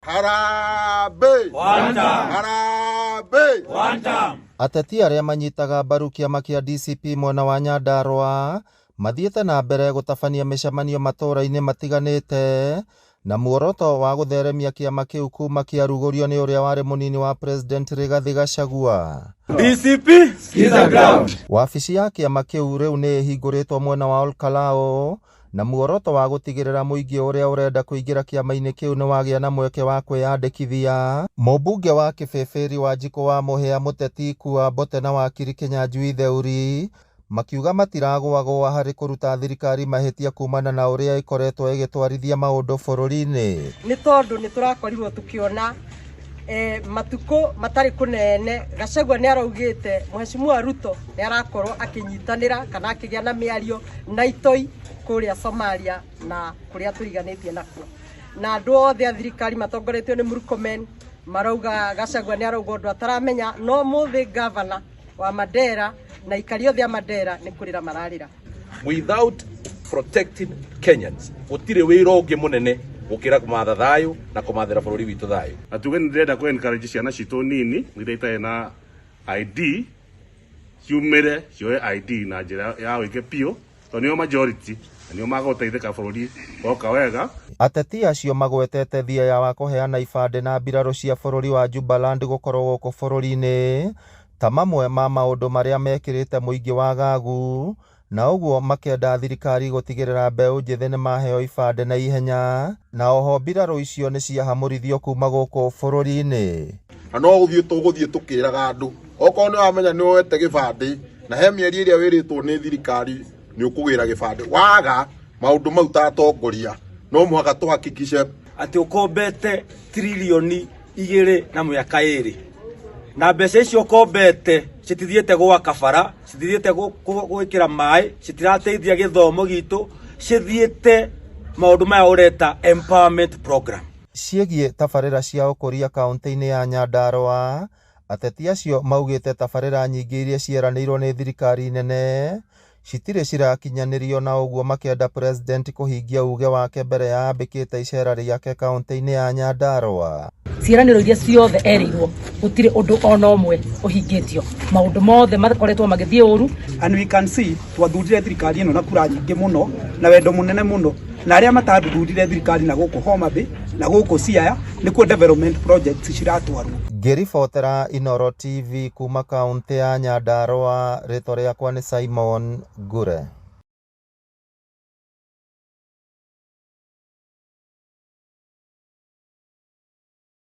Harambee! One term! Harambee! One term! Ateti arĩa manyitaga mbaru kĩama kĩa DCP mwena wa Nyandarua mathiĩte na mbere gũtabania mĩcemanio matũũra-inĩ matiganĩte na muoroto wa gũtheremia kĩama kĩu kuma kĩarugũrio nĩ ũrĩa warĩ mũnini wa President Rigathi Gachagua. DCP is the ground. Wabici ya kĩama kĩu rĩu nĩ ĩhingũrĩtwo mwena wa Olkalao na muoroto wa gũtigĩrĩra mũingĩ ũrĩa ũrenda kũingĩra kĩama-inĩ kĩu nĩ wagĩa na mweke wa kwĩyandĩkithia. Mũmbunge wa Kĩbĩbĩri Wanjikũ wa Mũhĩa Mũteti Kua Mbote na wakiri Kĩnyanjui Theuri makiuga matiragũagũa harĩ kũruta thirikari mahĩtia kumana na ũrĩa ĩkoretwo ĩgĩtwarithia maũndũ bũrũri-inĩ. Nĩ tondũ nĩ tũrakorirwo tukiona matukũ matarĩ kũnene Gachagua nĩ araugĩte Mheshimiwa Ruto nĩ arakorwo akĩnyitanĩra kana akĩgĩa na mĩario na itoi kũrĩa Somalia na kũrĩa tũriganĩtie nakuo. Na andũ othe a thirikari matongoretio nĩ Murkomen marauga Gachagua nĩ arauga ũndũ ataramenya, no mũthĩ governor wa Mandera na ikari othe a Mandera nĩ kũrĩra mararĩra. Without protecting Kenyans gũtirĩ wĩra ũngĩ mũnene gũkĩra kũmatha thayũ na kũmathĩra bũrũri witũ thayũ. Atuge nĩ ndĩrenda kũ-encourage ciana citũ nini iria itarĩ na ID ciumĩre cioe ID na njĩra ya ũingĩ biũ tondũ nĩo majority na nĩo magũteithĩka bũrũri woka wega. Ateti acio magwetete thia wa kũheana ibandĩ na mbirarũ cia bũrũri wa Jubaland gũkorwo gũkũ bũrũri-inĩ ta mamwe ma maũndũ marĩa mekĩrĩte mũingĩ wa gagu, na ũguo makenda thirikari gũtigĩrĩra mbeũ njĩthĩ nĩ maheo ibandĩ na ihenya, na oho mbirarũ icio nĩ ciahamũrithio kuma gũkũ bũrũri-inĩ. Na no gũthiĩ tũgũthiĩ tũkĩraga andũ okorwo nĩ wamenya nĩ woete gĩbandĩ na he mĩeri ĩrĩa wĩrĩtwo nĩ thirikari nĩ ũkũgĩra gĩbandĩ, waga maũndũ mau tatongoria no mũhaka tũhakikishe atĩ ũkombete trilioni 2 na mĩaka 2 na mbeca icio ũkombete citithiĩte gwaka bara, citithiĩte gwĩkĩra maĩ, citirateithia gĩthomo gitũ, cithiĩte maũndũ maya ũreta empowerment program. Ciĩgiĩ tabarĩra cia ũkũria kaunti-inĩ ya Nyandarua, ateti acio maugĩte tabarĩra nyingĩ iria cieranĩirwo nĩ thirikari nene citirĩ cirakinyanĩrio, na ũguo makĩenda president kũhingia uge wake mbere ya ambĩkĩte icera rĩake kaunti-inĩ ya Nyandarua. Ciĩranĩro iria ciothe erĩirwo gũtirĩ ũndũ ona ũmwe ũhingĩtio, maũndũ mothe makoretwo magĩthiĩ ũru. And we can see twathurire thirikari ĩno na kura nyingĩ mũno na wendo mũnene mũno, na arĩa matathurire thirikari na gũkũ Homa Bay na gũkũ Siaya nĩkuo development projects ciratwarwo. Ngĩribotera Inooro TV kuma kaunti ya Nyandarua, rĩtwa rĩakwa nĩ Simon Ngure.